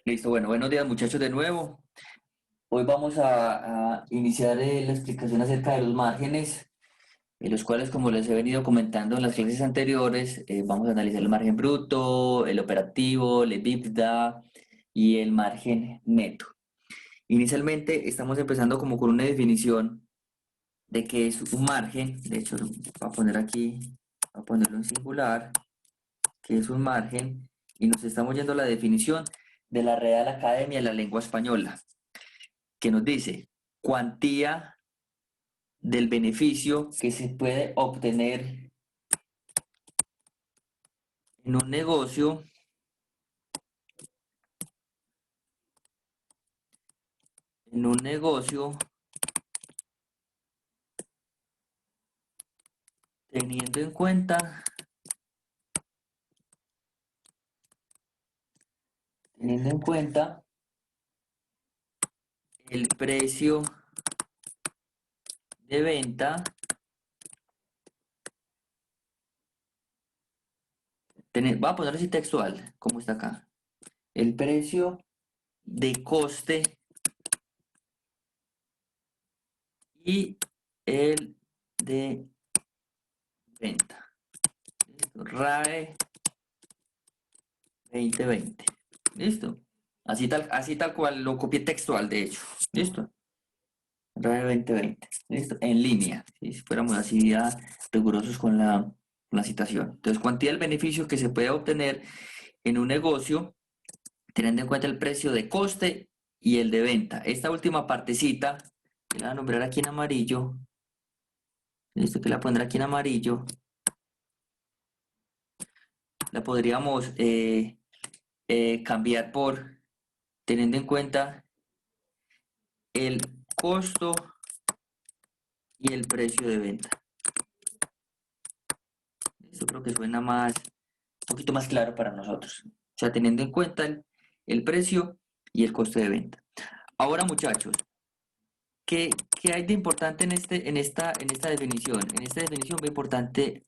Listo, bueno, buenos días muchachos de nuevo. Hoy vamos a iniciar la explicación acerca de los márgenes, en los cuales, como les he venido comentando en las clases anteriores, vamos a analizar el margen bruto, el operativo, el EBITDA y el margen neto. Inicialmente estamos empezando como con una definición de qué es un margen. De hecho, lo voy a poner aquí, voy a ponerlo en singular, qué es un margen, y nos estamos yendo a la definición de la Real Academia de la Lengua Española, que nos dice cuantía del beneficio que se puede obtener en un negocio en un negocio teniendo en cuenta teniendo en cuenta el precio de venta, voy a poner así textual, como está acá, el precio de coste y el de venta. RAE 2020. ¿Listo? Así tal cual lo copié textual, de hecho. ¿Listo? RAE 2020. ¿Listo? En línea. Si fuéramos así ya rigurosos con la citación. Entonces, cuantía del beneficio que se puede obtener en un negocio, teniendo en cuenta el precio de coste y el de venta. Esta última partecita, que la voy a nombrar aquí en amarillo. Listo, que la pondré aquí en amarillo. La podríamos cambiar por teniendo en cuenta el costo y el precio de venta. Esto creo que suena un poquito más claro para nosotros. O sea, teniendo en cuenta el precio y el coste de venta. Ahora, muchachos, ¿qué hay de importante en esta definición? En esta definición ve importante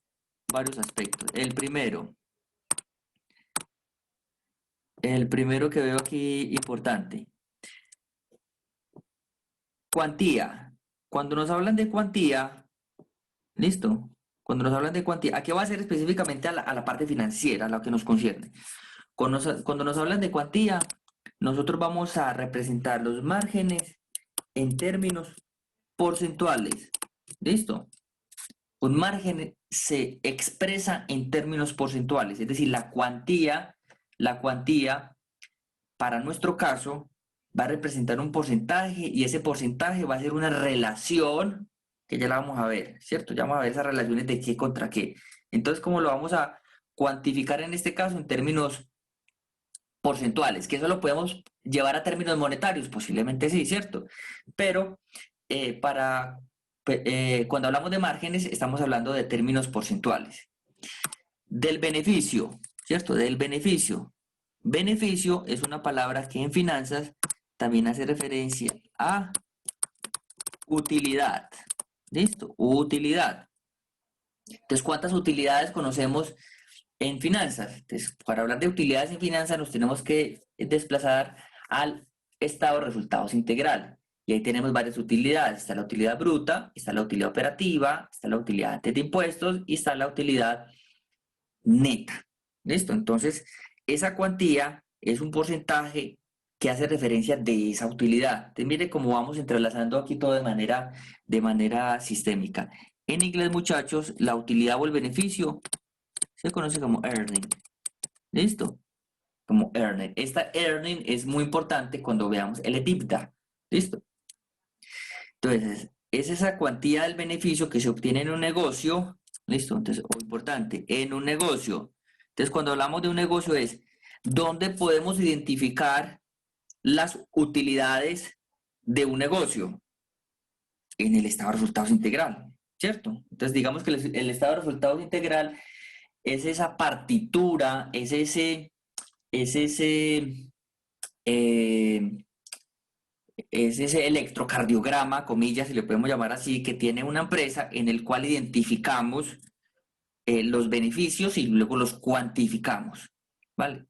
varios aspectos. El primero que veo aquí importante, cuantía. Cuando nos hablan de cuantía, ¿listo? Cuando nos hablan de cuantía, ¿a qué va a ser específicamente a la parte financiera, a lo que nos concierne? Cuando nos hablan de cuantía, nosotros vamos a representar los márgenes en términos porcentuales. ¿Listo? Un margen se expresa en términos porcentuales, es decir, la cuantía para nuestro caso va a representar un porcentaje y ese porcentaje va a ser una relación que ya la vamos a ver, ¿cierto? Ya vamos a ver esas relaciones de qué contra qué. Entonces, ¿cómo lo vamos a cuantificar en este caso? En términos porcentuales, que eso lo podemos llevar a términos monetarios, posiblemente sí, ¿cierto? Pero cuando hablamos de márgenes, estamos hablando de términos porcentuales. Del beneficio, ¿cierto? Del beneficio. Beneficio es una palabra que en finanzas también hace referencia a utilidad. ¿Listo? Utilidad. Entonces, ¿cuántas utilidades conocemos en finanzas? Entonces, para hablar de utilidades en finanzas nos tenemos que desplazar al estado de resultados integral. Y ahí tenemos varias utilidades. Está la utilidad bruta, está la utilidad operativa, está la utilidad antes de impuestos y está la utilidad neta. ¿Listo? Entonces, esa cuantía es un porcentaje que hace referencia de esa utilidad. Entonces, mire cómo vamos entrelazando aquí todo de manera sistémica. En inglés, muchachos, la utilidad o el beneficio se conoce como earning. ¿Listo? Como earning. Esta earning es muy importante cuando veamos el EBITDA. ¿Listo? Entonces, es esa cuantía del beneficio que se obtiene en un negocio. ¿Listo? Entonces, importante, en un negocio. Entonces, cuando hablamos de un negocio es dónde podemos identificar las utilidades de un negocio en el estado de resultados integral, ¿cierto? Entonces, digamos que el estado de resultados integral es esa partitura, es ese, eh, es ese electrocardiograma, comillas, si le podemos llamar así, que tiene una empresa en el cual identificamos los beneficios y luego los cuantificamos, ¿vale?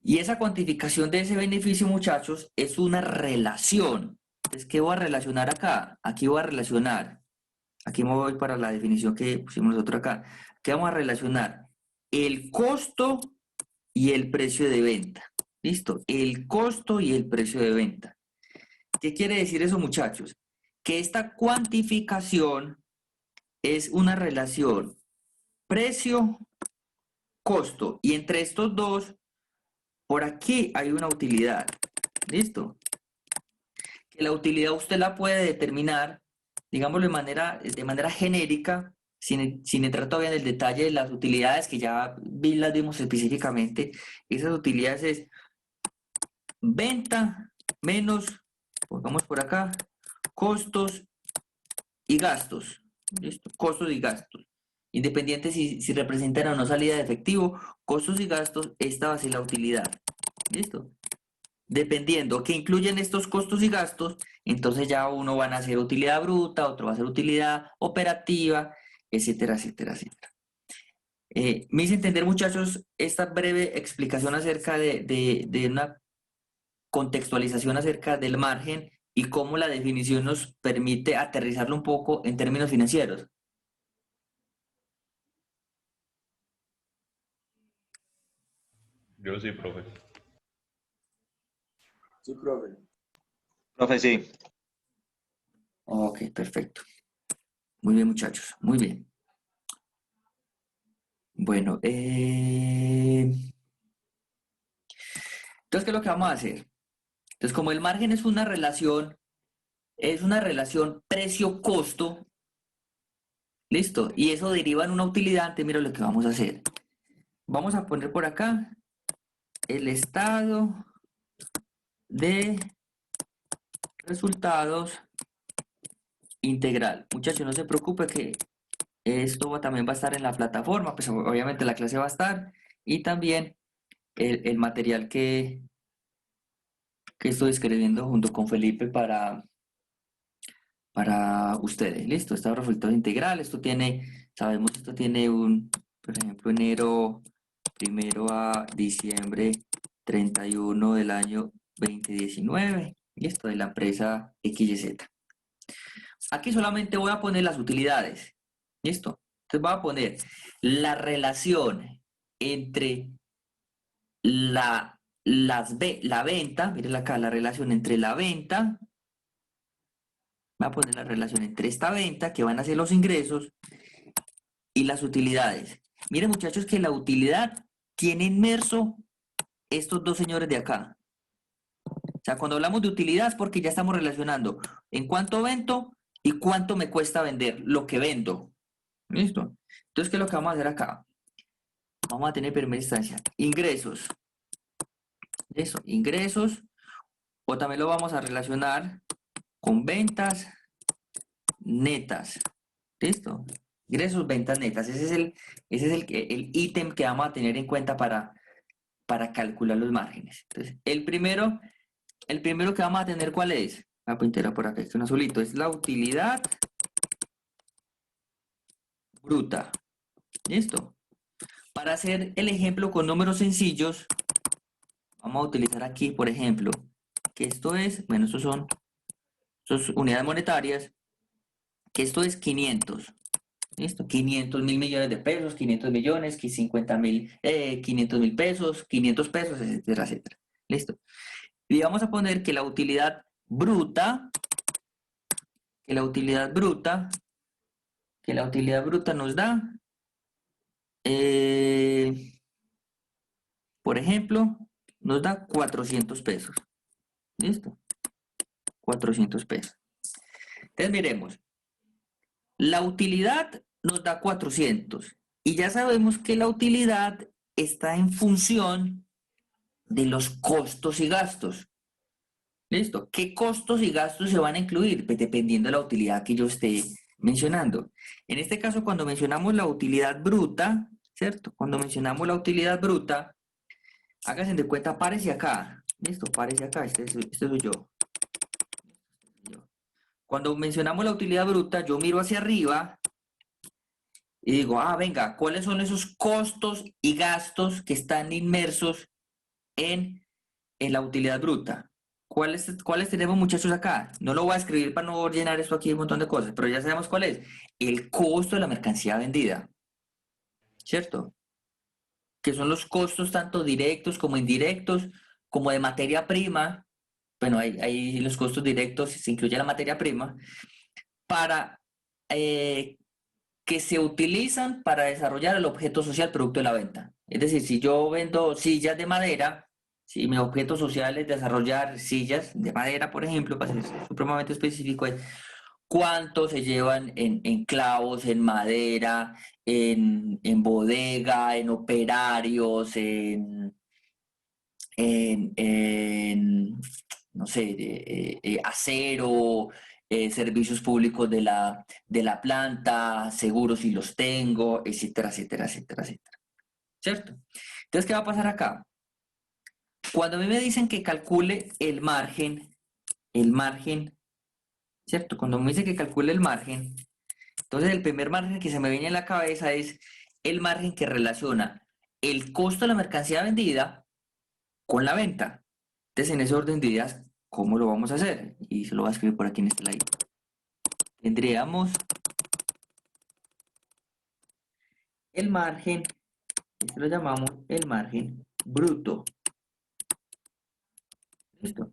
Y esa cuantificación de ese beneficio, muchachos, es una relación. Entonces, ¿qué voy a relacionar acá? Aquí voy a relacionar. Aquí me voy para la definición que pusimos nosotros acá. ¿Qué vamos a relacionar? El costo y el precio de venta. ¿Listo? El costo y el precio de venta. ¿Qué quiere decir eso, muchachos? Que esta cuantificación es una relación precio-costo. Y entre estos dos, por aquí hay una utilidad. ¿Listo? Que la utilidad usted la puede determinar, digámoslo de manera genérica, sin entrar todavía en el detalle de las utilidades que ya las vimos específicamente. Esas utilidades es venta menos, pongamos por acá, costos y gastos. ¿Listo? Costos y gastos. Independiente si representan o no salida de efectivo, costos y gastos, esta va a ser la utilidad. ¿Listo? Dependiendo que incluyen estos costos y gastos, entonces ya uno van a ser utilidad bruta, otro va a ser utilidad operativa, etcétera, etcétera, etcétera. Me hice entender, muchachos, esta breve explicación acerca de una contextualización acerca del margen y cómo la definición nos permite aterrizarlo un poco en términos financieros. Yo sí, profe. Sí, profe. Profe, sí. Ok, perfecto. Muy bien, muchachos, muy bien. Bueno, entonces, ¿qué es lo que vamos a hacer? Entonces, como el margen es una relación precio-costo, listo, y eso deriva en una utilidad, entonces mira lo que vamos a hacer. Vamos a poner por acá el estado de resultados integral. Muchachos, no se preocupe que esto también va a estar en la plataforma, pues obviamente la clase va a estar y también el material que estoy escribiendo junto con Felipe para ustedes. Listo, estado de resultados integral. Esto tiene, sabemos, esto tiene por ejemplo, enero 1 a diciembre 31 del año 2019. Listo, de la empresa XYZ. Aquí solamente voy a poner las utilidades. Listo. Entonces voy a poner la relación entre la venta, miren acá, la relación entre la venta. Voy a poner la relación entre esta venta, que van a ser los ingresos, y las utilidades. Miren, muchachos, que la utilidad tiene inmerso estos dos señores de acá. O sea, cuando hablamos de utilidad es porque ya estamos relacionando en cuánto vendo y cuánto me cuesta vender lo que vendo. ¿Listo? Entonces, ¿qué es lo que vamos a hacer acá? Vamos a tener en primera instancia ingresos. Eso, ingresos. O también lo vamos a relacionar con ventas netas. ¿Listo? Ingresos, ventas netas. Ese es el ítem que vamos a tener en cuenta para calcular los márgenes. Entonces, el primero que vamos a tener, ¿cuál es? La puntera por acá, este un azulito, es la utilidad bruta. ¿Listo? Para hacer el ejemplo con números sencillos, vamos a utilizar aquí, por ejemplo, que esto es, bueno, estos son unidades monetarias, que esto es 500. ¿Listo? 500.000 millones de pesos, 500 millones, 500.000 pesos, 500 pesos, etcétera, etcétera. ¿Listo? Y vamos a poner que la utilidad bruta, nos da, por ejemplo, nos da 400 pesos. ¿Listo? 400 pesos. Entonces miremos, la utilidad nos da 400 y ya sabemos que la utilidad está en función de los costos y gastos. ¿Listo? ¿Qué costos y gastos se van a incluir? Pues dependiendo de la utilidad que yo esté mencionando. En este caso, cuando mencionamos la utilidad bruta, ¿cierto? Cuando mencionamos la utilidad bruta, háganse de cuenta, párese acá. ¿Listo? Párese acá, este soy yo. Cuando mencionamos la utilidad bruta, yo miro hacia arriba y digo, venga, ¿cuáles son esos costos y gastos que están inmersos en la utilidad bruta. ¿Cuáles tenemos, muchachos, acá? No lo voy a escribir para no llenar esto aquí un montón de cosas, pero ya sabemos cuál es. El costo de la mercancía vendida, ¿cierto? Que son los costos tanto directos como indirectos, como de materia prima. Bueno, hay los costos directos, se incluye la materia prima, para que se utilizan para desarrollar el objeto social producto de la venta. Es decir, si yo vendo sillas de madera, si mi objeto social es desarrollar sillas de madera, por ejemplo, para ser supremamente específico, es cuánto se llevan en clavos, en madera, en bodega, en operarios, no sé, acero, servicios públicos de la planta, seguros si los tengo, etcétera, etcétera, etcétera, etcétera. ¿Cierto? Entonces, ¿qué va a pasar acá? Cuando a mí me dicen que calcule el margen, ¿cierto? Cuando me dicen que calcule el margen, entonces el primer margen que se me viene en la cabeza es el margen que relaciona el costo de la mercancía vendida con la venta. Entonces, en ese orden de ideas, ¿cómo lo vamos a hacer? Y se lo voy a escribir por aquí en este slide. Tendríamos el margen, este lo llamamos el margen bruto. ¿Listo?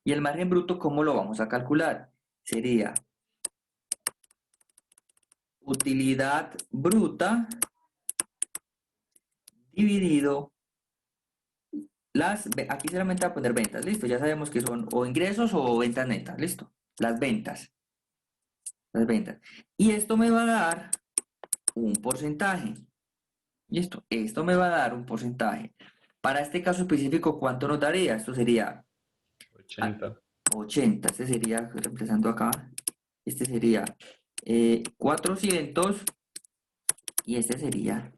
Y el margen bruto, ¿cómo lo vamos a calcular? Sería utilidad bruta dividido aquí solamente va a poner ventas, listo, ya sabemos que son o ingresos o ventas netas, listo, las ventas. Y esto me va a dar un porcentaje, listo, esto me va a dar un porcentaje. Para este caso específico, ¿cuánto nos daría? Esto sería 80. 80, este sería, empezando acá, este sería 400 y este sería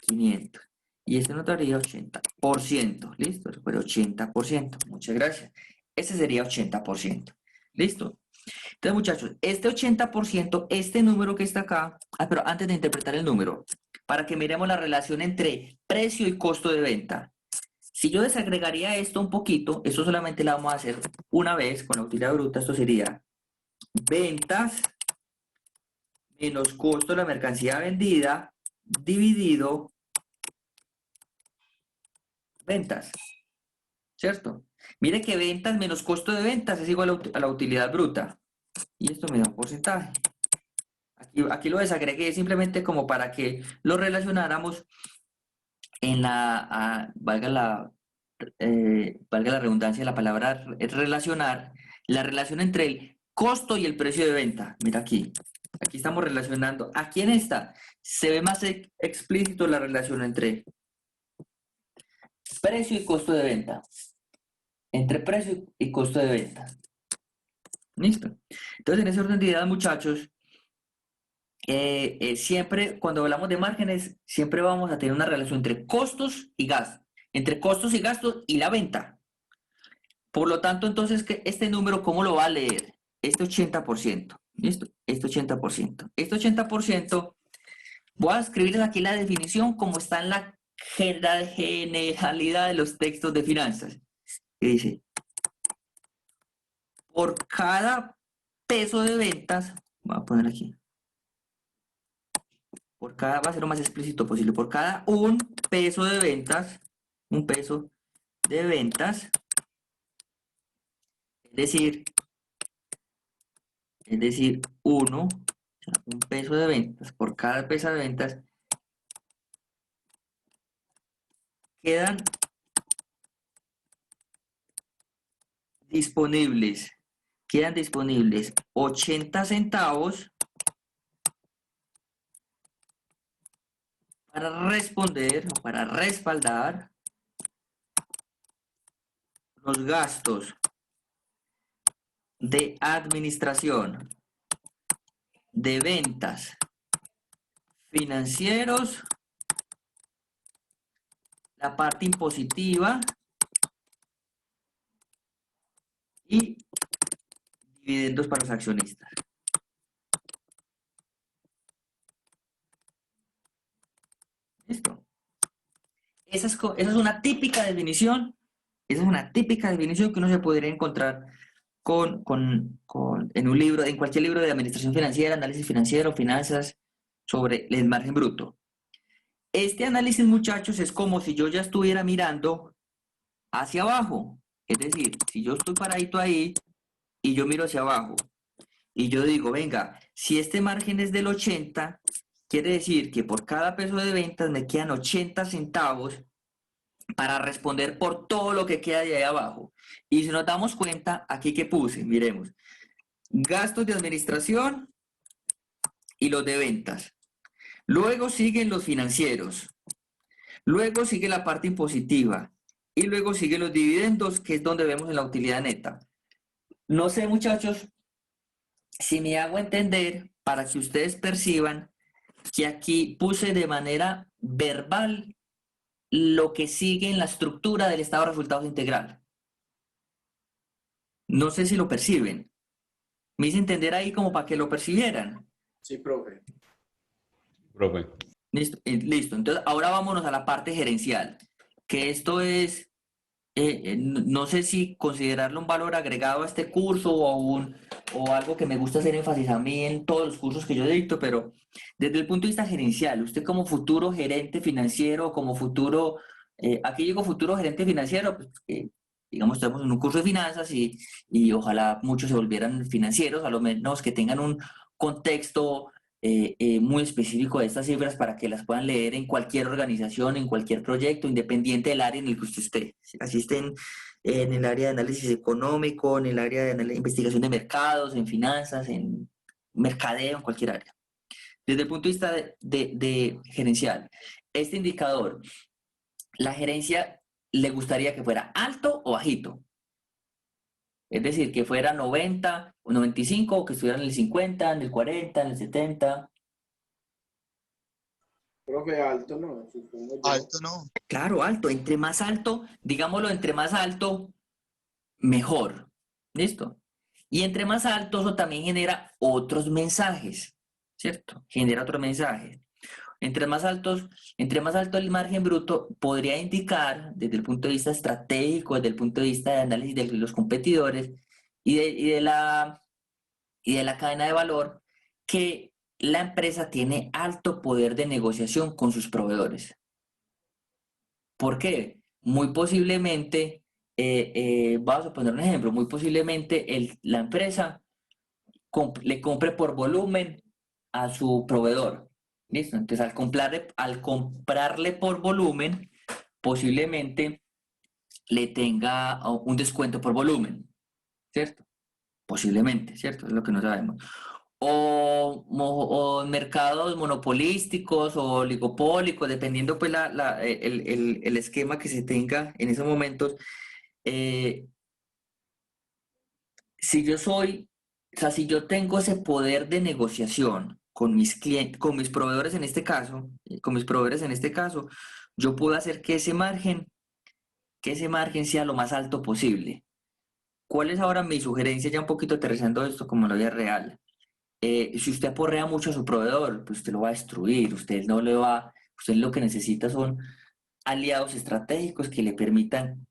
500. Y este nos daría 80%, ¿listo? Recuerda, 80%, muchas gracias. Ese sería 80%, ¿listo? Entonces, muchachos, este 80%, este número que está acá, pero antes de interpretar el número, para que miremos la relación entre precio y costo de venta. Si yo desagregaría esto un poquito, esto solamente lo vamos a hacer una vez con la utilidad bruta, esto sería ventas menos costo de la mercancía vendida dividido ventas, ¿cierto? Mire que ventas menos costo de ventas es igual a la utilidad bruta. Y esto me da un porcentaje. Aquí lo desagregué simplemente como para que lo relacionáramos en valga la redundancia de la palabra relacionar, la relación entre el costo y el precio de venta. Mira aquí. Aquí estamos relacionando. Aquí en esta se ve más explícito la relación entre precio y costo de venta. Entre precio y costo de venta. ¿Listo? Entonces, en ese orden de ideas, muchachos, siempre cuando hablamos de márgenes, siempre vamos a tener una relación entre costos y gastos. Entre costos y gastos y la venta. Por lo tanto, entonces, este número, ¿cómo lo va a leer? Este 80%. ¿Listo? Este 80%. Este 80%, voy a escribirles aquí la definición como está en la generalidad de los textos de finanzas. Que dice, por cada peso de ventas, voy a poner aquí, va a ser lo más explícito posible, por cada un peso de ventas, un peso de ventas, es decir, un peso de ventas, por cada peso de ventas, quedan disponibles 80 centavos para responder o para respaldar los gastos de administración, de ventas, financieros, la parte impositiva y dividendos para los accionistas. ¿Listo? Esa es una típica definición Esa es una típica definición que uno se podría encontrar en un libro, en cualquier libro de administración financiera, análisis financiero, finanzas, sobre el margen bruto. Este análisis, muchachos, es como si yo ya estuviera mirando hacia abajo. Es decir, si yo estoy paradito ahí y yo miro hacia abajo y yo digo, venga, si este margen es del 80, quiere decir que por cada peso de ventas me quedan 80 centavos para responder por todo lo que queda de ahí abajo. Y si nos damos cuenta, aquí que puse, miremos, gastos de administración y los de ventas. Luego siguen los financieros. Luego sigue la parte impositiva. Y luego siguen los dividendos, que es donde vemos en la utilidad neta. No sé, muchachos, si me hago entender para que ustedes perciban que aquí puse de manera verbal lo que sigue en la estructura del estado de resultados integral. No sé si lo perciben. Me hice entender ahí como para que lo percibieran. Sí, profe. Profe. Listo, listo. Entonces, ahora vámonos a la parte gerencial, que esto es, no sé si considerarlo un valor agregado a este curso o algo que me gusta hacer énfasis a mí en todos los cursos que yo dicto, pero desde el punto de vista gerencial, usted como futuro gerente financiero, como futuro, aquí digo futuro gerente financiero, pues, digamos, estamos en un curso de finanzas y ojalá muchos se volvieran financieros, a lo menos que tengan un contexto muy específico de estas cifras para que las puedan leer en cualquier organización, en cualquier proyecto, independiente del área en el que usted esté. Así estén en el área de análisis económico, en el área de investigación de mercados, en finanzas, en mercadeo, en cualquier área. Desde el punto de vista de gerencial, este indicador, la gerencia le gustaría que fuera alto o bajito. Es decir, que fuera 90 o 95, o que estuviera en el 50, en el 40, en el 70. Profe, alto no, supongo yo. Alto no. Claro, alto. Entre más alto, digámoslo, entre más alto, mejor. ¿Listo? Y entre más alto, eso también genera otros mensajes, ¿cierto? Genera otros mensajes. Entre más alto el margen bruto, podría indicar, desde el punto de vista estratégico, desde el punto de vista de análisis de los competidores y de la cadena de valor, que la empresa tiene alto poder de negociación con sus proveedores. ¿Por qué? Muy posiblemente, vamos a poner un ejemplo, muy posiblemente la empresa le compre por volumen a su proveedor. ¿Listo? Entonces, al comprarle por volumen, posiblemente le tenga un descuento por volumen, ¿cierto? Posiblemente, ¿cierto? Es lo que no sabemos. O mercados monopolísticos o oligopólicos, dependiendo pues el esquema que se tenga en esos momentos. eh, si yo tengo ese poder de negociación con mis clientes, con mis proveedores en este caso, yo puedo hacer que ese margen sea lo más alto posible. ¿Cuál es ahora mi sugerencia, ya un poquito aterrizando esto como en la vida real? Si usted aporrea mucho a su proveedor, pues usted lo va a destruir, usted lo que necesita son aliados estratégicos que le permitan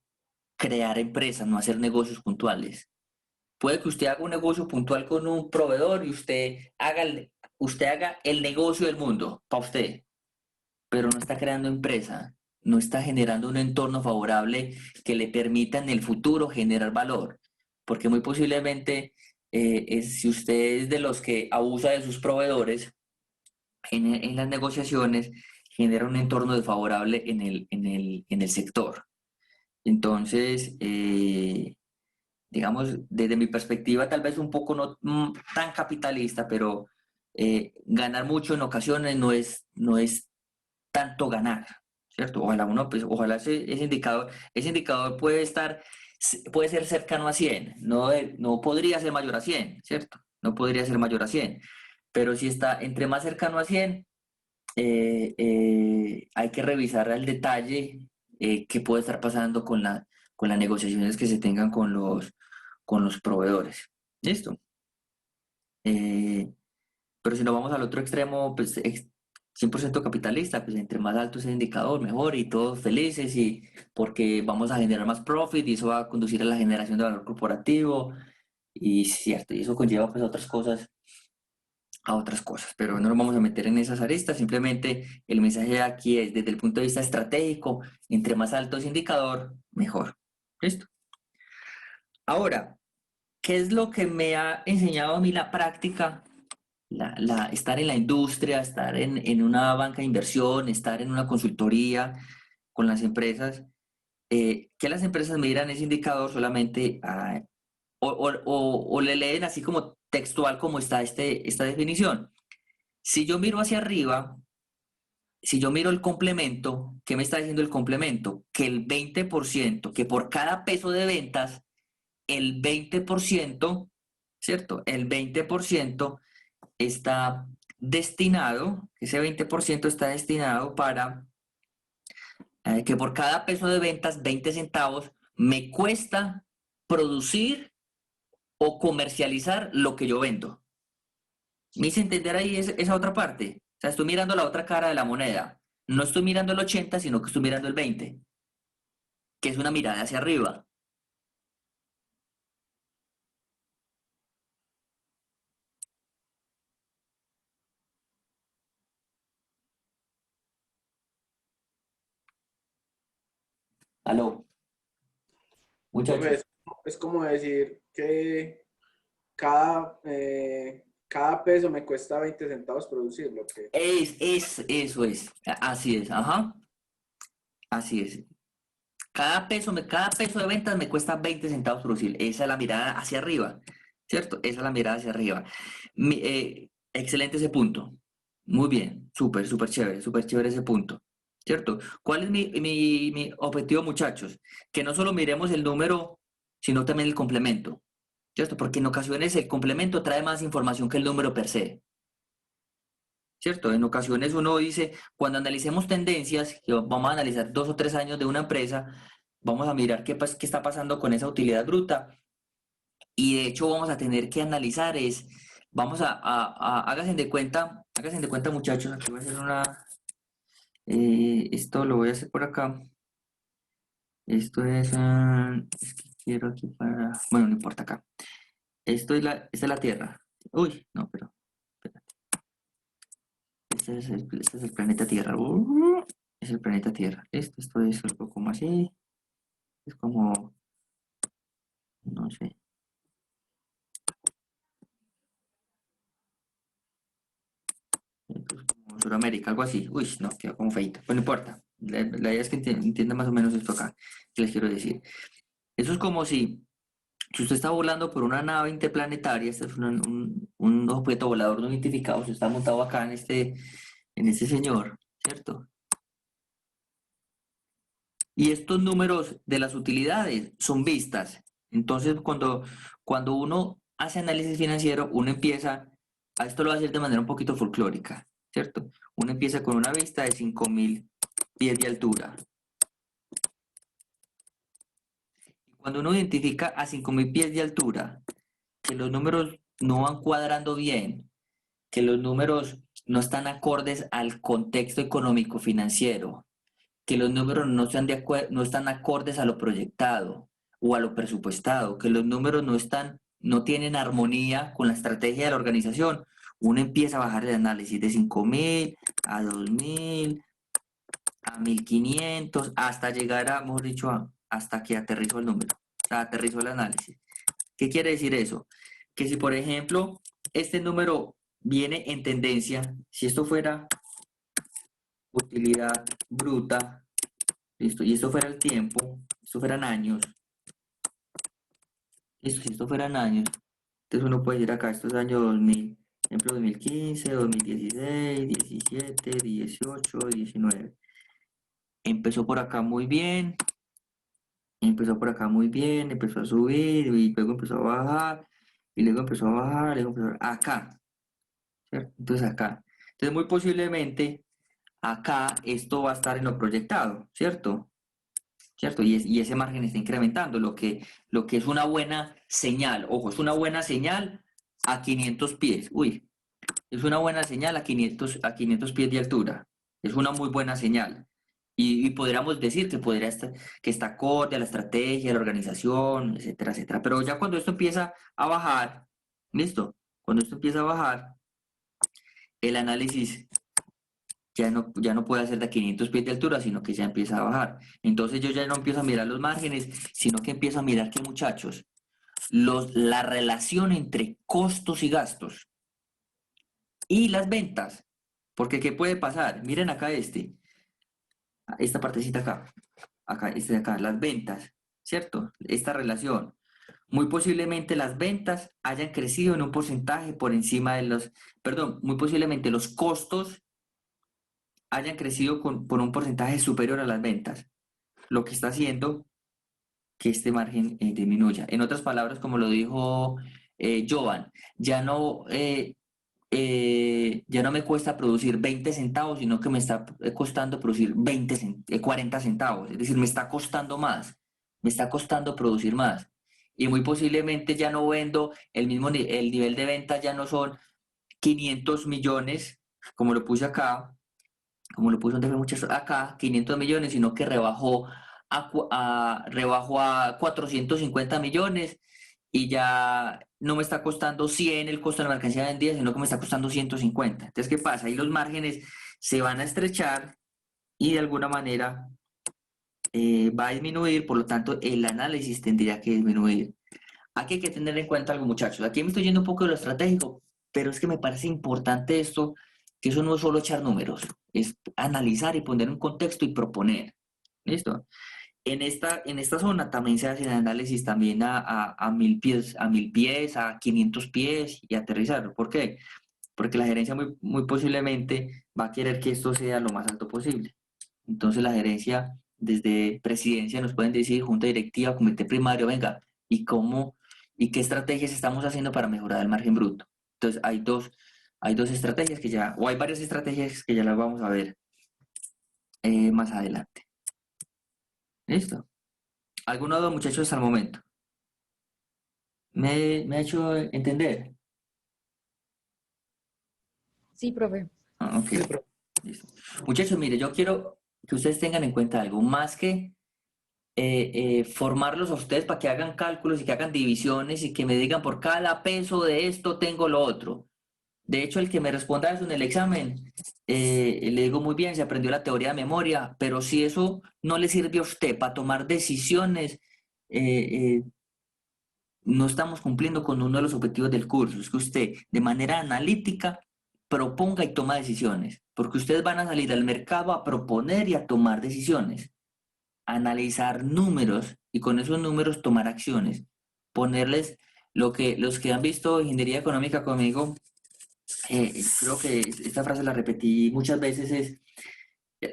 crear empresas, no hacer negocios puntuales. Puede que usted haga un negocio puntual con un proveedor y usted haga el negocio del mundo para usted, pero no está creando empresa, no está generando un entorno favorable que le permita en el futuro generar valor, porque muy posiblemente si usted es de los que abusa de sus proveedores en las negociaciones, genera un entorno desfavorable en el sector. Entonces, digamos, desde mi perspectiva, tal vez un poco no tan capitalista, pero ganar mucho en ocasiones no es tanto ganar, ¿cierto? Ojalá ese indicador puede ser cercano a 100, no podría ser mayor a 100, ¿cierto? No podría ser mayor a 100, pero si está entre más cercano a 100, hay que revisar al detalle qué puede estar pasando con las negociaciones que se tengan con los proveedores. ¿Listo? Pero si nos vamos al otro extremo, pues 100% capitalista, pues entre más alto es el indicador, mejor y todos felices y porque vamos a generar más profit y eso va a conducir a la generación de valor corporativo y cierto, y eso conlleva pues a otras cosas, pero no nos vamos a meter en esas aristas, simplemente el mensaje aquí es desde el punto de vista estratégico, entre más alto es indicador, mejor. ¿Listo? Ahora, ¿qué es lo que me ha enseñado a mí la práctica? Estar en la industria, estar en una banca de inversión, estar en una consultoría con las empresas, que las empresas miran ese indicador solamente o le leen así como textual como está esta definición. Si yo miro hacia arriba, si yo miro el complemento, ¿qué me está diciendo el complemento? Que el 20%, que por cada peso de ventas, el 20%, ¿cierto? El 20% está destinado, ese 20% está destinado para que por cada peso de ventas, 20 centavos, me cuesta producir o comercializar lo que yo vendo. ¿Me hice entender ahí esa otra parte? O sea, estoy mirando la otra cara de la moneda. No estoy mirando el 80, sino que estoy mirando el 20, que es una mirada hacia arriba. Aló, Profe, muchachos. es como decir que cada peso me cuesta 20 centavos producirlo. Que Eso es. Así es, ajá. Así es. Cada peso de ventas me cuesta 20 centavos producir. Esa es la mirada hacia arriba, ¿cierto? Esa es la mirada hacia arriba. Excelente ese punto. Muy bien, súper chévere ese punto, ¿cierto? ¿Cuál es mi objetivo, muchachos? Que no solo miremos el número, sino también el complemento, ¿cierto? Porque en ocasiones el complemento trae más información que el número per se. ¿Cierto? En ocasiones uno dice, cuando analicemos tendencias, que vamos a analizar 2 o 3 años de una empresa, vamos a mirar qué está pasando con esa utilidad bruta y de hecho vamos a tener que analizar vamos háganse de cuenta muchachos, aquí voy a hacer esto lo voy a hacer por acá, esto es que quiero aquí bueno, no importa acá, esta es la Tierra, uy, no, pero este es el planeta Tierra. Es el planeta Tierra. Esto es algo como así. Es como, no sé. Esto es como Sudamérica, algo así. Uy, no, quedó como feito. Pero no importa. La idea es que entienda más o menos esto acá. ¿Qué les quiero decir? Eso es como si usted está volando por una nave interplanetaria, este es un objeto volador no identificado, usted está montado acá en este señor, ¿cierto? Y estos números de las utilidades son vistas. Entonces, cuando uno hace análisis financiero, uno empieza, a esto lo va a hacer de manera un poquito folclórica, ¿cierto? Uno empieza con una vista de 5.000 pies de altura. Cuando uno identifica a 5.000 pies de altura, que los números no van cuadrando bien, que los números no están acordes al contexto económico financiero, que los números no están acordes a lo proyectado o a lo presupuestado, que los números no tienen armonía con la estrategia de la organización. Uno empieza a bajar el análisis de 5.000 a 2.000 a 1.500 hasta llegar a, mejor dicho, hasta que aterrizó el número, o sea, aterrizó el análisis. ¿Qué quiere decir eso? Que si, por ejemplo, este número viene en tendencia, si esto fuera utilidad bruta, listo, y esto fuera el tiempo, esto fueran años, listo, si esto fueran años, entonces uno puede decir acá, estos años 2000, ejemplo 2015, 2016, 17, 18, 19. Empezó por acá muy bien, empezó a subir y luego empezó a bajar, y luego empezó a bajar, luego empezó acá, ¿cierto? Entonces acá. Entonces muy posiblemente acá esto va a estar en lo proyectado, ¿cierto? ¿Cierto? Y ese margen está incrementando, lo que es una buena señal. Ojo, es una buena señal a 500 pies. Uy, Es una buena señal a 500 pies de altura. Es una muy buena señal. Y podríamos decir que, que está acorde a la estrategia, a la organización, etcétera, etcétera. Pero ya cuando esto empieza a bajar, ¿listo? Cuando esto empieza a bajar, el análisis ya no puede hacer de 500 pies de altura, sino que ya empieza a bajar. Entonces yo ya no empiezo a mirar los márgenes, sino que empiezo a mirar que, muchachos, la relación entre costos y gastos y las ventas. Porque ¿qué puede pasar? Miren acá esta partecita acá, este de acá, las ventas, ¿cierto? Esta relación. Muy posiblemente las ventas hayan crecido en un porcentaje por encima de muy posiblemente los costos hayan crecido por un porcentaje superior a las ventas, lo que está haciendo que este margen disminuya. En otras palabras, como lo dijo Jovan, ya no me cuesta producir 20 centavos, sino que me está costando producir 40 centavos. Es decir, me está costando más, me está costando producir más. Y muy posiblemente ya no vendo el nivel de venta ya no son 500 millones, como lo puse acá, como lo puse acá, 500 millones, sino que rebajó a 450 millones y ya no me está costando 100 el costo de la mercancía vendida, sino que me está costando 150. Entonces, ¿qué pasa? Ahí los márgenes se van a estrechar y de alguna manera va a disminuir, por lo tanto, el análisis tendría que disminuir. Aquí hay que tener en cuenta algo, muchachos. Aquí me estoy yendo un poco de lo estratégico, pero es que me parece importante esto, que eso no es solo echar números, es analizar y poner un contexto y proponer. ¿Listo? En esta zona también se hace el análisis también a 1000 pies, a 500 pies y aterrizar. ¿Por qué? Porque la gerencia muy posiblemente va a querer que esto sea lo más alto posible. Entonces la gerencia, desde presidencia, nos pueden decir, junta directiva, comité primario, venga, ¿y cómo y qué estrategias estamos haciendo para mejorar el margen bruto? Entonces hay dos estrategias o hay varias estrategias que ya las vamos a ver más adelante. ¿Listo? ¿Alguno de los muchachos hasta el momento? ¿Me ha hecho entender? Sí, profe. Ok. Listo. Muchachos, mire, yo quiero que ustedes tengan en cuenta algo, más que formarlos a ustedes para que hagan cálculos y que hagan divisiones y que me digan por cada peso de esto tengo lo otro. De hecho, el que me responda eso en el examen, le digo muy bien, se aprendió la teoría de memoria, pero si eso no le sirve a usted para tomar decisiones, no estamos cumpliendo con uno de los objetivos del curso. Es que usted, de manera analítica, proponga y toma decisiones, porque ustedes van a salir al mercado a proponer y a tomar decisiones, analizar números y con esos números tomar acciones, ponerles los que han visto ingeniería económica conmigo, creo que esta frase la repetí muchas veces, es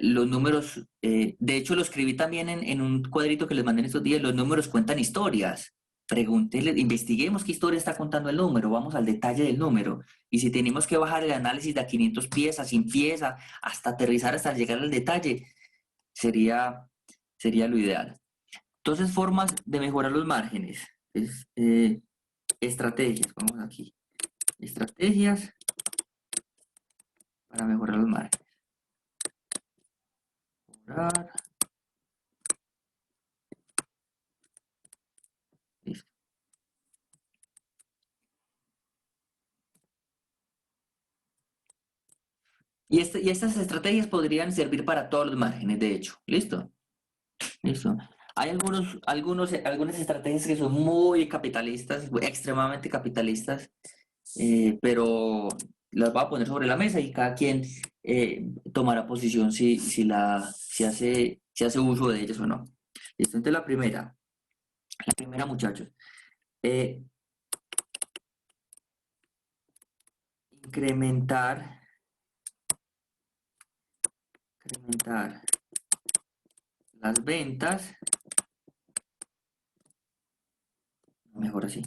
los números, de hecho lo escribí también en un cuadrito que les mandé en estos días, los números cuentan historias. Pregúntenle, investiguemos qué historia está contando el número, vamos al detalle del número. Y si tenemos que bajar el análisis de a 500 pies, a 100 pies, hasta aterrizar, hasta llegar al detalle, sería lo ideal. Entonces, formas de mejorar los márgenes. Estrategias, vamos aquí. Estrategias para mejorar los márgenes. Mejorar. Listo. Y estas estrategias podrían servir para todos los márgenes, de hecho. ¿Listo? Listo. Hay algunas estrategias que son muy capitalistas, extremadamente capitalistas, pero las voy a poner sobre la mesa y cada quien tomará posición si hace uso de ellas o no. Listo. Entonces la primera, muchachos, eh, incrementar las ventas, mejor así.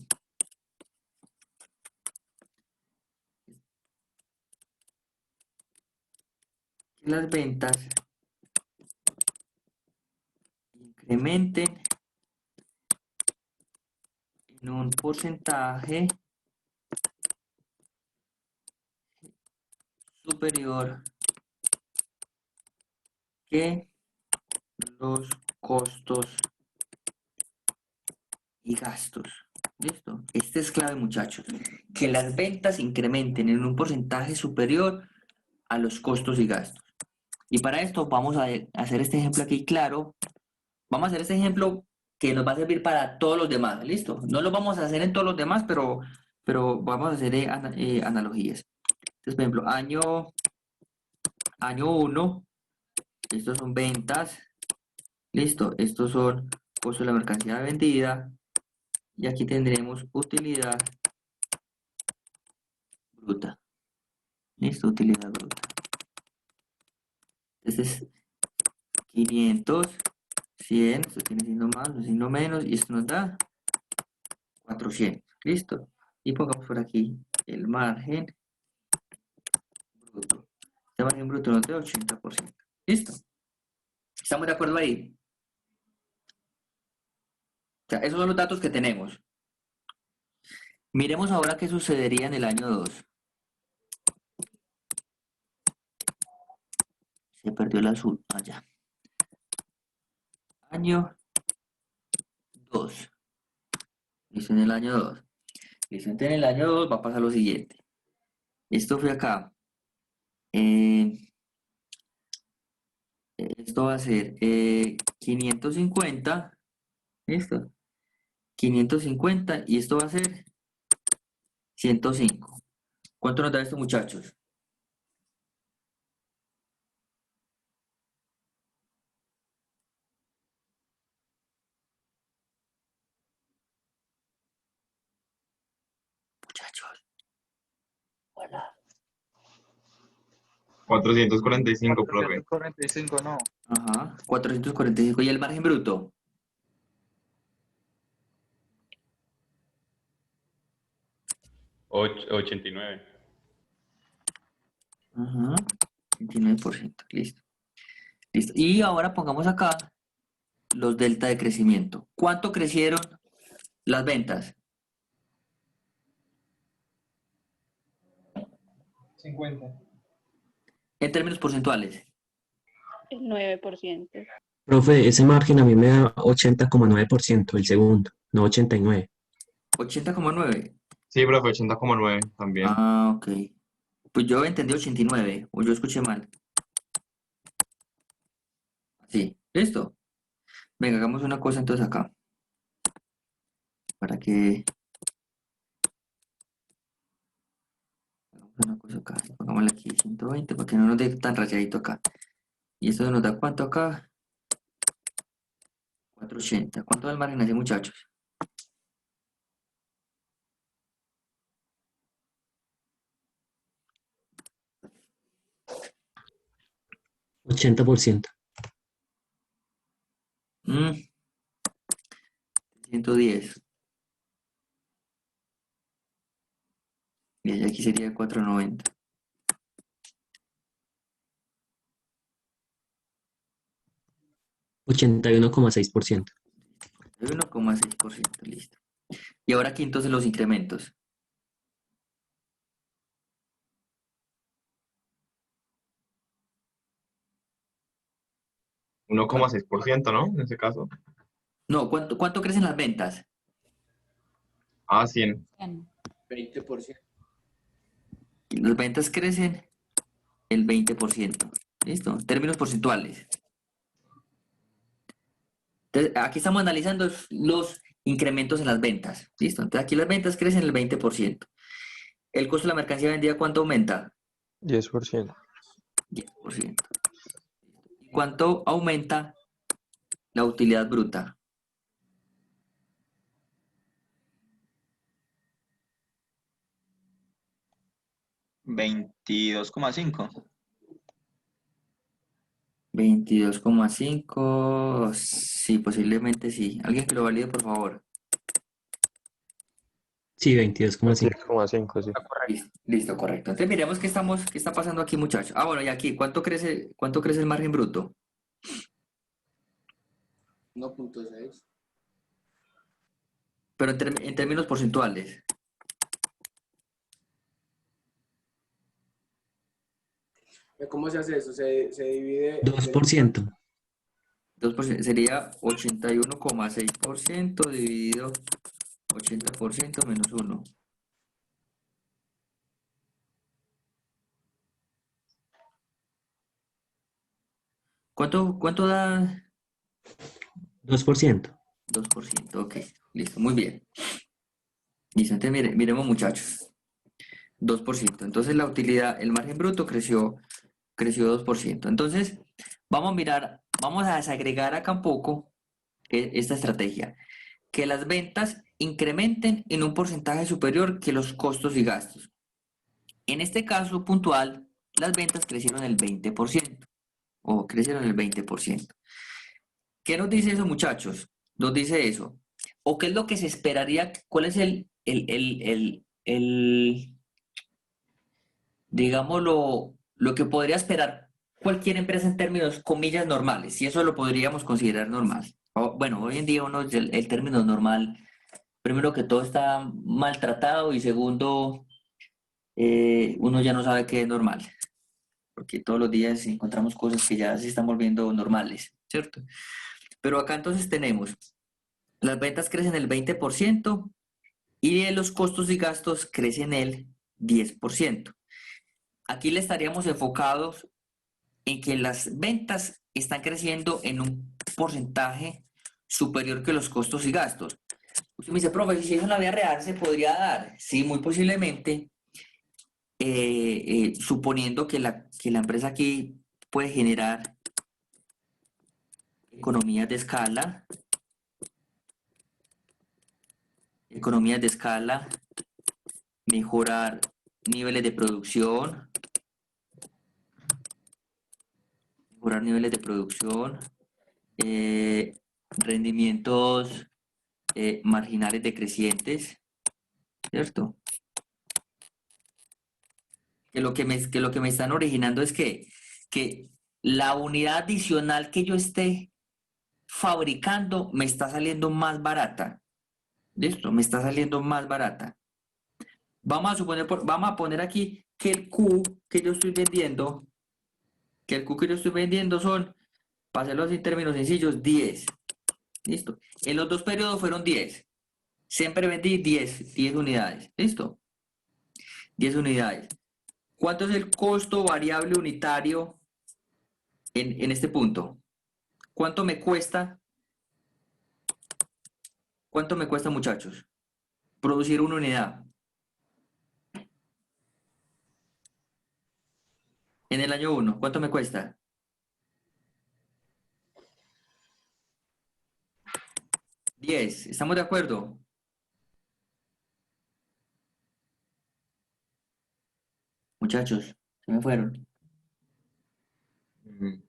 Que las ventas incrementen en un porcentaje superior que los costos y gastos. ¿Listo? Este es clave, muchachos. Que las ventas incrementen en un porcentaje superior a los costos y gastos. Y para esto vamos a hacer este ejemplo aquí claro. Vamos a hacer este ejemplo que nos va a servir para todos los demás. ¿Listo? No lo vamos a hacer en todos los demás, pero vamos a hacer analogías. Entonces, por ejemplo, año 1, estos son ventas. Listo, estos son costos de la mercancía vendida. Y aquí tendremos utilidad bruta. Listo, utilidad bruta. Entonces, 500, 100, esto tiene signo más, un signo menos, y esto nos da 400. Listo. Y pongamos por aquí el margen bruto. Este margen bruto nos da 80%. Listo. ¿Estamos de acuerdo ahí? O sea, esos son los datos que tenemos. Miremos ahora qué sucedería en el año 2. Se perdió el azul. Allá. Año 2. Listo, en el año 2. Listo, entonces en el año 2 va a pasar lo siguiente. Esto fue acá. Esto va a ser 550. ¿Listo? 550 y esto va a ser 105. ¿Cuánto nos da esto, muchachos? Muchachos. Hola. 445, profe. 445, no. Ajá. 445. ¿Y el margen bruto? Och- 89. Ajá. 29%. Listo. Listo. Y ahora pongamos acá los delta de crecimiento. ¿Cuánto crecieron las ventas? 50. En términos porcentuales. El 9%. Profe, ese margen a mí me da 80,9%, el segundo, no 89. 80,9. Sí, profe, 80,9 también. Ah, ok. Pues yo entendí 89, o yo escuché mal. Sí, listo. Venga, hagamos una cosa entonces acá. Para que... Hagamos una cosa acá. Pongámosle aquí 120 para que no nos dé tan rayadito acá. ¿Y esto nos da cuánto acá? 480. ¿Cuánto da el margen así, muchachos? 80%. 110. Y aquí sería 490. 81,6%. 1,6%, listo. Y ahora aquí entonces los incrementos. 1,6%, ¿no? En ese caso. No, ¿cuánto crecen las ventas? Ah, 100. 20%. Y las ventas crecen el 20%. ¿Listo? Términos porcentuales. Entonces, aquí estamos analizando los incrementos en las ventas. ¿Listo? Entonces, aquí las ventas crecen el 20%. ¿El costo de la mercancía vendida cuánto aumenta? 10%. 10%. ¿Y cuánto aumenta la utilidad bruta? 22,5. 22,5. Sí, posiblemente sí. Alguien que lo valide, por favor. Sí, 22,5. 10,5, sí. Listo, correcto. Entonces miremos qué está pasando aquí, muchachos. Ah, bueno, y aquí, ¿cuánto crece el margen bruto? 1.6. Pero en términos porcentuales. ¿Cómo se hace eso? Se divide... 2%. 2% sería 81,6% dividido 80% menos 1. ¿Cuánto da? 2%. 2%, ok, listo, muy bien. Listo, entonces miremos muchachos. 2%. Entonces la utilidad, el margen bruto creció 2%. Entonces, vamos a desagregar acá un poco esta estrategia. Que las ventas incrementen en un porcentaje superior que los costos y gastos. En este caso puntual, las ventas crecieron el 20%. O crecieron el 20%. ¿Qué nos dice eso, muchachos? Nos dice eso. ¿O qué es lo que se esperaría? ¿Cuál es digamos, lo que podría esperar cualquier empresa en términos, comillas, normales? Si eso lo podríamos considerar normal. Bueno, hoy en día el término normal, primero que todo está maltratado y segundo, uno ya no sabe qué es normal. Porque todos los días encontramos cosas que ya se están volviendo normales, ¿cierto? Pero acá entonces tenemos, las ventas crecen el 20% y los costos y gastos crecen el 10%. Aquí le estaríamos enfocados en que las ventas están creciendo en un porcentaje superior que los costos y gastos. Usted me dice, profe, si eso en la vida real se podría dar. Sí, muy posiblemente, suponiendo que la empresa aquí puede generar economías de escala, mejorar niveles de producción, rendimientos marginales decrecientes, ¿cierto? Que lo que me están originando es que la unidad adicional que yo esté fabricando me está saliendo más barata. ¿Listo? Me está saliendo más barata. Vamos a poner aquí que el Q que yo estoy vendiendo, son, para hacerlo así en términos sencillos, 10. ¿Listo? En los dos periodos fueron 10. Siempre vendí 10 unidades. ¿Listo? 10 unidades. ¿Cuánto es el costo variable unitario en este punto? ¿Cuánto me cuesta? ¿Cuánto me cuesta, muchachos? Producir una unidad. En el año 1, ¿cuánto me cuesta? 10. ¿Estamos de acuerdo? Muchachos, se me fueron. Mm,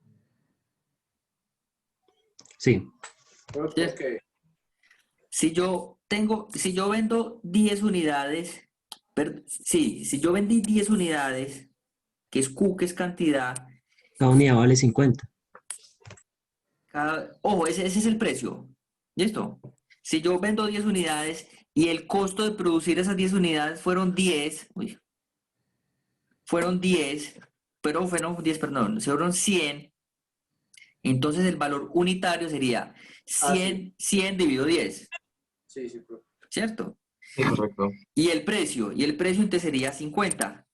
Sí. ¿Por Sí. qué? Si yo vendo 10 unidades, si yo vendí 10 unidades, que es Q, que es cantidad, Cada unidad vale 50. ojo, ese es el precio. ¿Listo? Si yo vendo 10 unidades y el costo de producir esas 10 unidades fueron 10, pero fueron 10, perdón, fueron 100, entonces el valor unitario sería 100 dividido 10, Sí, sí, profe. ¿cierto? sí, correcto. Y el precio entonces sería 50.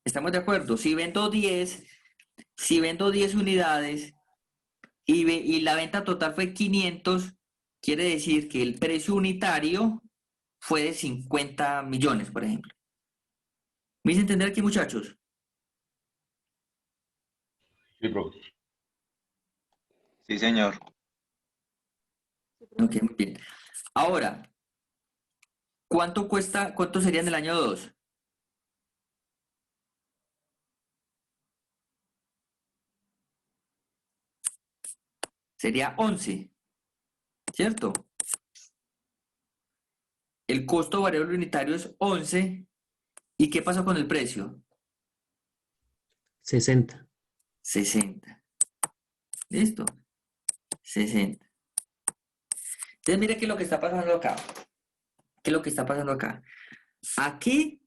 ¿Estamos de acuerdo? Si vendo 10 unidades y la venta total fue 500, quiere decir que el precio unitario fue de 50 millones, por ejemplo. ¿Me hice entender aquí, muchachos? Sí, profe. Sí, señor. Ok, muy bien. Ahora, cuánto sería en el año 2? Sería 11, ¿cierto? El costo variable unitario es 11. ¿Y qué pasó con el precio? 60. 60. ¿Listo? 60. Entonces, mire qué es lo que está pasando acá. ¿Qué es lo que está pasando acá? aquí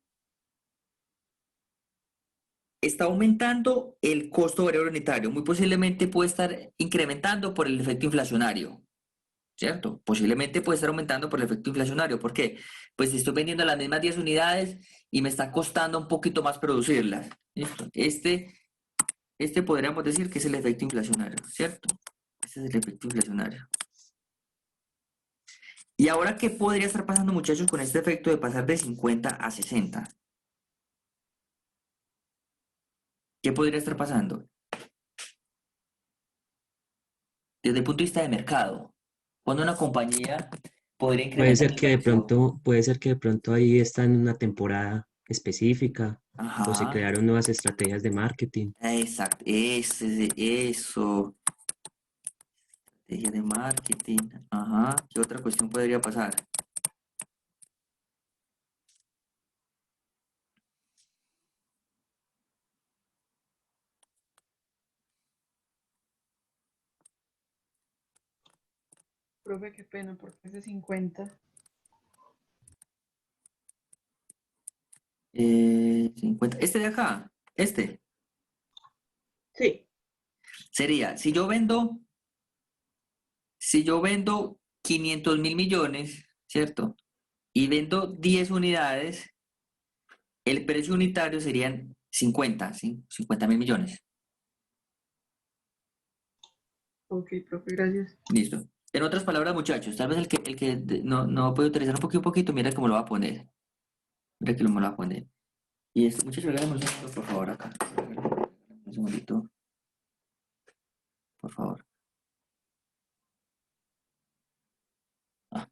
está aumentando el costo variable unitario. Muy posiblemente puede estar incrementando por el efecto inflacionario, ¿cierto? Posiblemente puede estar aumentando por el efecto inflacionario. ¿Por qué? Pues estoy vendiendo las mismas 10 unidades y me está costando un poquito más producirlas. ¿Listo? Este podríamos decir que es el efecto inflacionario, ¿cierto? Este es el efecto inflacionario. ¿Y ahora qué podría estar pasando, muchachos, con este efecto de pasar de 50 a 60? ¿Qué podría estar pasando? Desde el punto de vista de mercado, cuando una compañía podría Puede incrementar ser el que de precio. pronto ahí está en una temporada específica o se Ajá, crearon nuevas estrategias de marketing. exacto, eso, estrategia de marketing, ajá, ¿qué otra cuestión podría pasar? Profe, qué pena, porque es de 50. 50, este de acá, este, Sí. sería, si yo vendo 500.000 millones, ¿cierto? Y vendo 10 unidades, el precio unitario serían 50, ¿sí? 50.000 millones. Ok, profe, gracias. Listo. En otras palabras, muchachos, tal vez no puede utilizar un poquito, mira cómo lo va a poner. Mira que lo va a poner. Y esto, muchachos, regálenme un segundo, por favor, acá. Un segundito, por favor. Ah,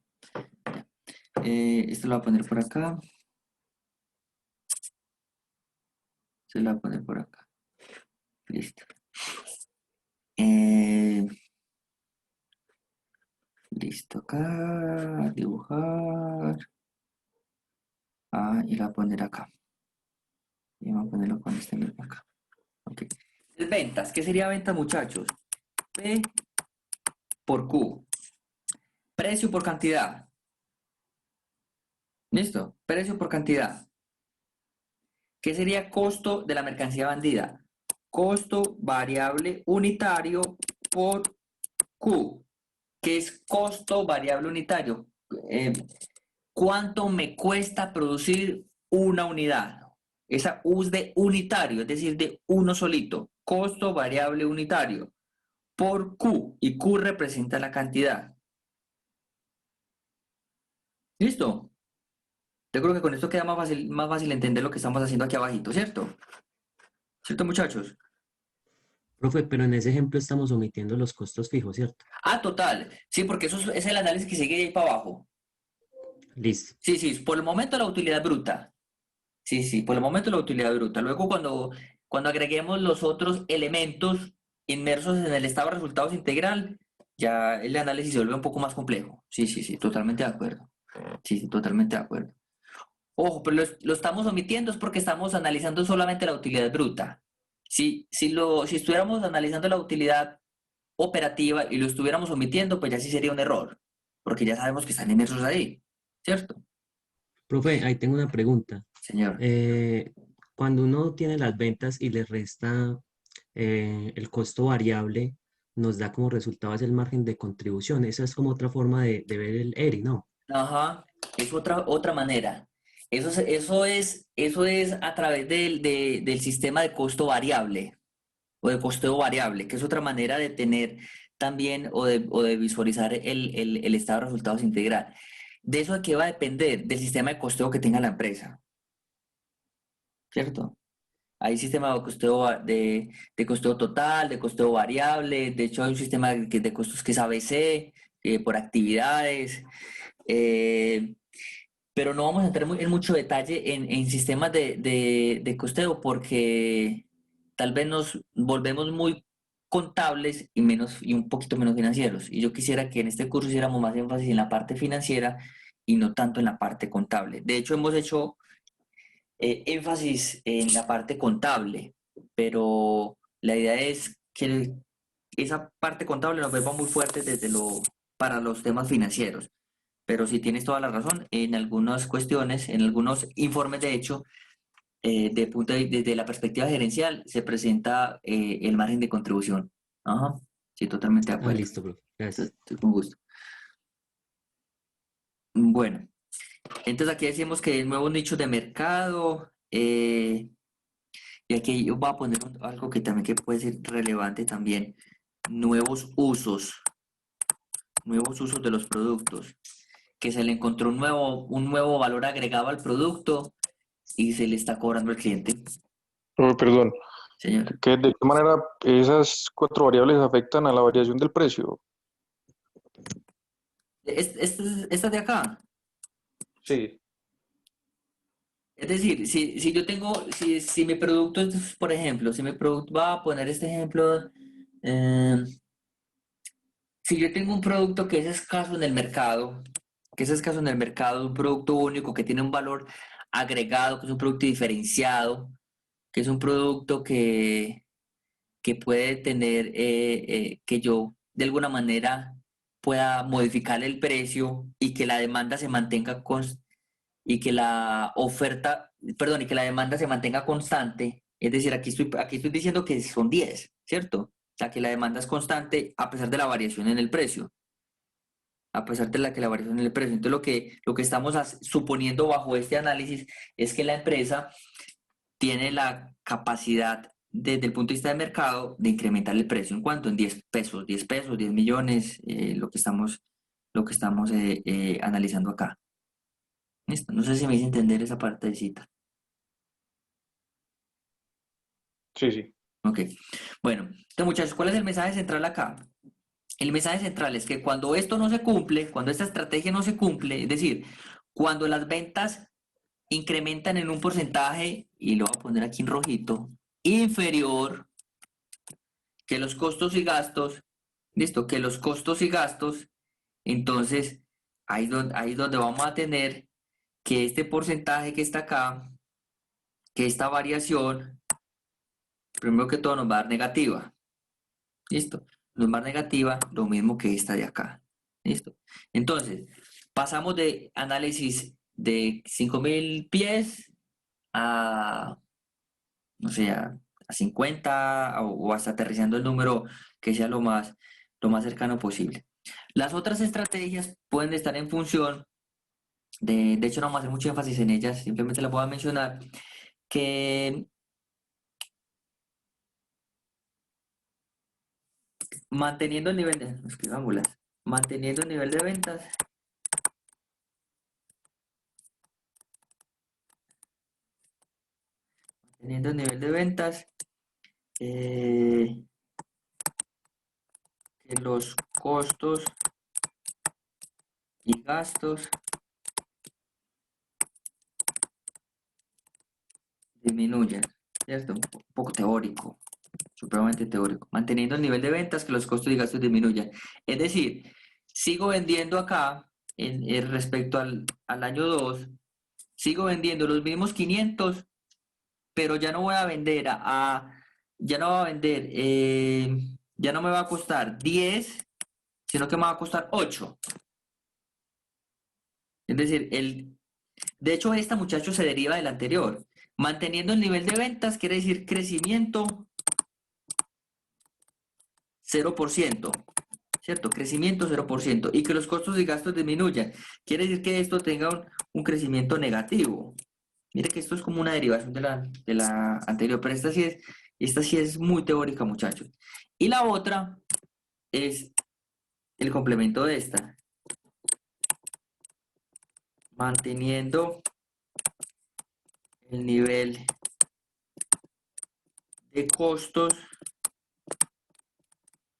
ya. Esto lo voy a poner por acá. Se lo voy a poner por acá. Listo. Eh, listo acá. Dibujar. Ah, y la voy a poner acá. Y vamos a ponerlo con este mismo acá. Ok. Ventas. ¿Qué sería venta, muchachos? P por Q. Precio por cantidad. ¿Listo? Precio por cantidad. ¿Qué sería costo de la mercancía vendida? Costo variable unitario por Q. ¿Qué es costo variable unitario? ¿Cuánto me cuesta producir una unidad? Esa U es de unitario, es decir, de uno solito. Costo variable unitario por Q. Y Q representa la cantidad. ¿Listo? Yo creo que con esto queda más fácil entender lo que estamos haciendo aquí abajito, ¿cierto? ¿Cierto, muchachos? Profe, pero en ese ejemplo estamos omitiendo los costos fijos, ¿cierto? Ah, total. Sí, porque es el análisis que sigue de ahí para abajo. Listo. Sí, sí, por el momento la utilidad bruta. Sí, sí, por el momento la utilidad bruta. Luego cuando agreguemos los otros elementos inmersos en el estado de resultados integral, ya el análisis se vuelve un poco más complejo. Sí, sí, sí, totalmente de acuerdo. Sí, sí, totalmente de acuerdo. Ojo, pero lo estamos omitiendo es porque estamos analizando solamente la utilidad bruta. Si estuviéramos analizando la utilidad operativa y lo estuviéramos omitiendo, pues ya sí sería un error, porque ya sabemos que están inmersos ahí, ¿cierto? Profe, ahí tengo una pregunta. Señor. Eh, Cuando uno tiene las ventas y le resta el costo variable, nos da como resultado es el margen de contribución. Esa es como otra forma de ver el ERI, ¿no? Ajá, es otra manera. Eso es a través del sistema de costo variable o de costeo variable, que es otra manera de tener también o de visualizar el estado de resultados integral. ¿De eso de qué va a depender? Del sistema de costeo que tenga la empresa, ¿cierto? Hay sistema de costeo total, de costeo variable, de hecho hay un sistema de costos que es ABC, por actividades. eh, pero no vamos a entrar en mucho detalle en sistemas de costeo porque tal vez nos volvemos muy contables y un poquito menos financieros. Y yo quisiera que en este curso hiciéramos más énfasis en la parte financiera y no tanto en la parte contable. De hecho, hemos hecho énfasis en la parte contable, pero la idea es que esa parte contable nos vuelva muy fuerte para los temas financieros. pero sí tienes toda la razón. En algunas cuestiones, en algunos informes, de hecho, desde la perspectiva gerencial, se presenta el margen de contribución. Ajá, sí, totalmente de Ah, acuerdo. listo, profe. Gracias. Estoy con gusto. Bueno, entonces aquí decimos que nuevos nichos de mercado, y aquí yo voy a poner algo que también que puede ser relevante también, nuevos usos de los productos, que se le encontró un nuevo valor agregado al producto y se le está cobrando al cliente. Perdón, Señor, ¿de qué manera esas cuatro variables afectan a la variación del precio? esta de acá. Sí. Es decir, si yo tengo, si mi producto es, por ejemplo, si mi producto, va a poner este ejemplo, si yo tengo un producto que es escaso en el mercado, un producto único que tiene un valor agregado, que es un producto diferenciado, que es un producto que puede tener, que yo de alguna manera pueda modificar el precio y que la demanda se mantenga y que la oferta, perdón, y que la demanda se mantenga constante. Es decir, aquí estoy diciendo que son 10, ¿cierto? O sea, que la demanda es constante a pesar de la variación en el precio. A pesar de que la variación en el precio. Entonces, lo que estamos suponiendo bajo este análisis es que la empresa tiene la capacidad, desde el punto de vista de mercado, de incrementar el precio. ¿En cuánto? En 10 pesos, 10 pesos, 10 millones, lo que estamos analizando acá. ¿Listo? No sé si me hice entender esa partecita. Sí, sí. Ok. Bueno, entonces, muchachos, ¿cuál es el mensaje central acá? El mensaje central es que cuando esto no se cumple, cuando esta estrategia no se cumple, es decir, cuando las ventas incrementan en un porcentaje, y lo voy a poner aquí en rojito, inferior que los costos y gastos, listo, que los costos y gastos, entonces ahí es donde vamos a tener que este porcentaje que está acá, que esta variación, primero que todo nos va a dar negativa. ¿Listo? Nos va a dar negativa, lo mismo que esta de acá. ¿Listo? Entonces, pasamos de análisis de 5.000 pies a, no sé, a 50 o hasta aterrizando el número que sea lo más cercano posible. Las otras estrategias pueden estar en función de hecho no vamos a hacer mucho énfasis en ellas, simplemente las voy a mencionar, que manteniendo el nivel de, escribámoslas, manteniendo el nivel de ventas, teniendo el nivel de ventas, que los costos y gastos disminuyan, ¿cierto? Un poco teórico, supremamente teórico. Manteniendo el nivel de ventas, que los costos y gastos disminuyan. Es decir, sigo vendiendo acá, respecto al año 2, sigo vendiendo los mismos 500, pero ya no voy a vender ya no voy a vender, ya no me va a costar 10, sino que me va a costar 8. Es decir, de hecho, esta, muchacho, se deriva del anterior. Manteniendo el nivel de ventas quiere decir crecimiento 0%, ¿cierto? Crecimiento 0%. Y que los costos y gastos disminuyan. Quiere decir que esto tenga un crecimiento negativo. Mire que esto es como una derivación de la anterior, pero esta sí es muy teórica, muchachos. Y la otra es el complemento de esta. Manteniendo el nivel de costos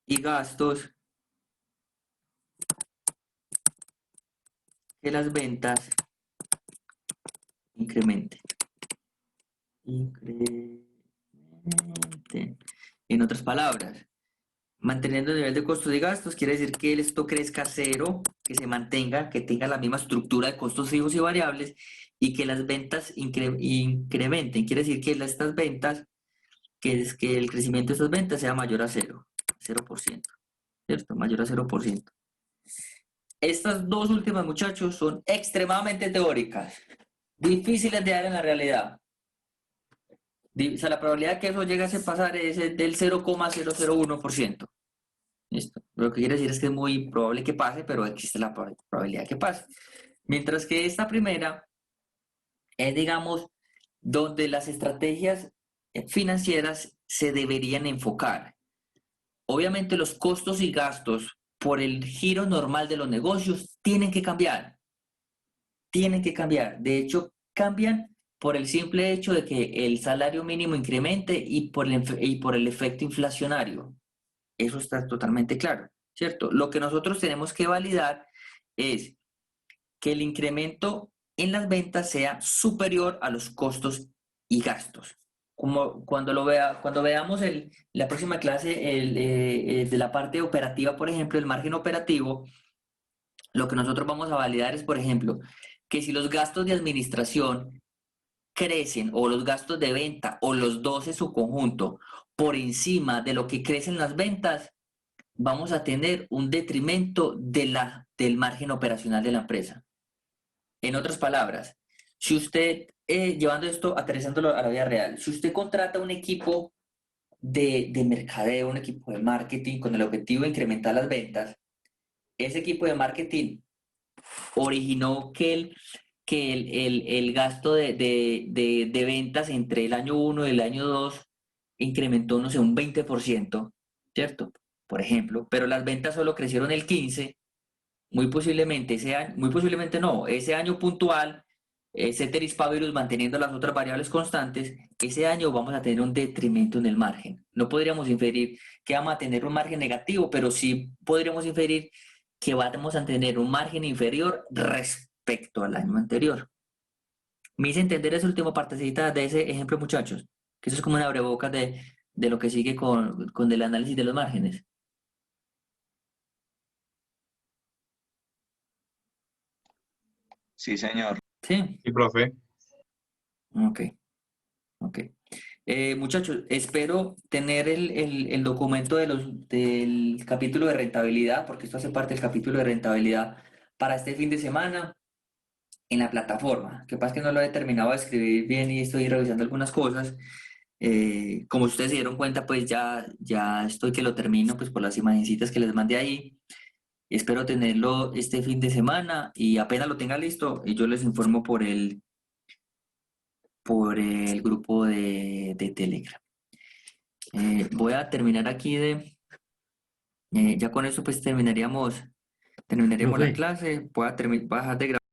y gastos, que las ventas incrementen. En otras palabras, manteniendo el nivel de costos y gastos quiere decir que esto crezca cero, que se mantenga, que tenga la misma estructura de costos fijos y variables y que las ventas incrementen. Quiere decir que estas ventas, que el crecimiento de estas ventas sea mayor a 0%, ¿cierto? Mayor a 0%. Estas dos últimas, muchachos, son extremadamente teóricas, difíciles de dar en la realidad. O sea, la probabilidad de que eso llegase a pasar es del 0,001%. ¿Listo? Lo que quiere decir es que es muy probable que pase, pero existe la probabilidad que pase. Mientras que esta primera es, digamos, donde las estrategias financieras se deberían enfocar. Obviamente los costos y gastos por el giro normal de los negocios tienen que cambiar. Tienen que cambiar. De hecho, cambian por el simple hecho de que el salario mínimo incremente y por el efecto inflacionario. Eso está totalmente claro, ¿cierto? Lo que nosotros tenemos que validar es que el incremento en las ventas sea superior a los costos y gastos. Como cuando veamos la próxima clase de la parte operativa, por ejemplo, el margen operativo, lo que nosotros vamos a validar es, por ejemplo, que si los gastos de administración crecen o los gastos de venta o los dos en su conjunto por encima de lo que crecen las ventas, vamos a tener un detrimento del margen operacional de la empresa. En otras palabras, si usted, llevando esto, aterrizándolo a la vida real, si usted contrata un equipo de mercadeo, un equipo de marketing con el objetivo de incrementar las ventas, ese equipo de marketing originó que el gasto de ventas entre el año 1 y el año 2 incrementó, no sé, un 20%, ¿cierto? Por ejemplo, pero las ventas solo crecieron el 15%, muy posiblemente ese año puntual, ceteris paribus manteniendo las otras variables constantes, ese año vamos a tener un detrimento en el margen. No podríamos inferir que vamos a tener un margen negativo, pero sí podríamos inferir que vamos a tener un margen inferior respecto al año anterior. Me hice entender esa última partecita de ese ejemplo, muchachos, que eso es como una abrebocas de lo que sigue con el análisis de los márgenes. Sí, señor. Sí, Sí, profe. ok. Muchachos, espero tener el documento del capítulo de rentabilidad, porque esto hace parte del capítulo de rentabilidad para este fin de semana en la plataforma. Que pasa es que no lo he terminado de escribir bien y estoy revisando algunas cosas. Como ustedes se dieron cuenta, pues ya estoy que lo termino pues por las imagencitas que les mandé ahí. Espero tenerlo este fin de semana y apenas lo tenga listo, y yo les informo por el grupo de Telegram. Voy a terminar aquí ya con esto pues terminaríamos la Profe. clase. Voy a dejar de grabar.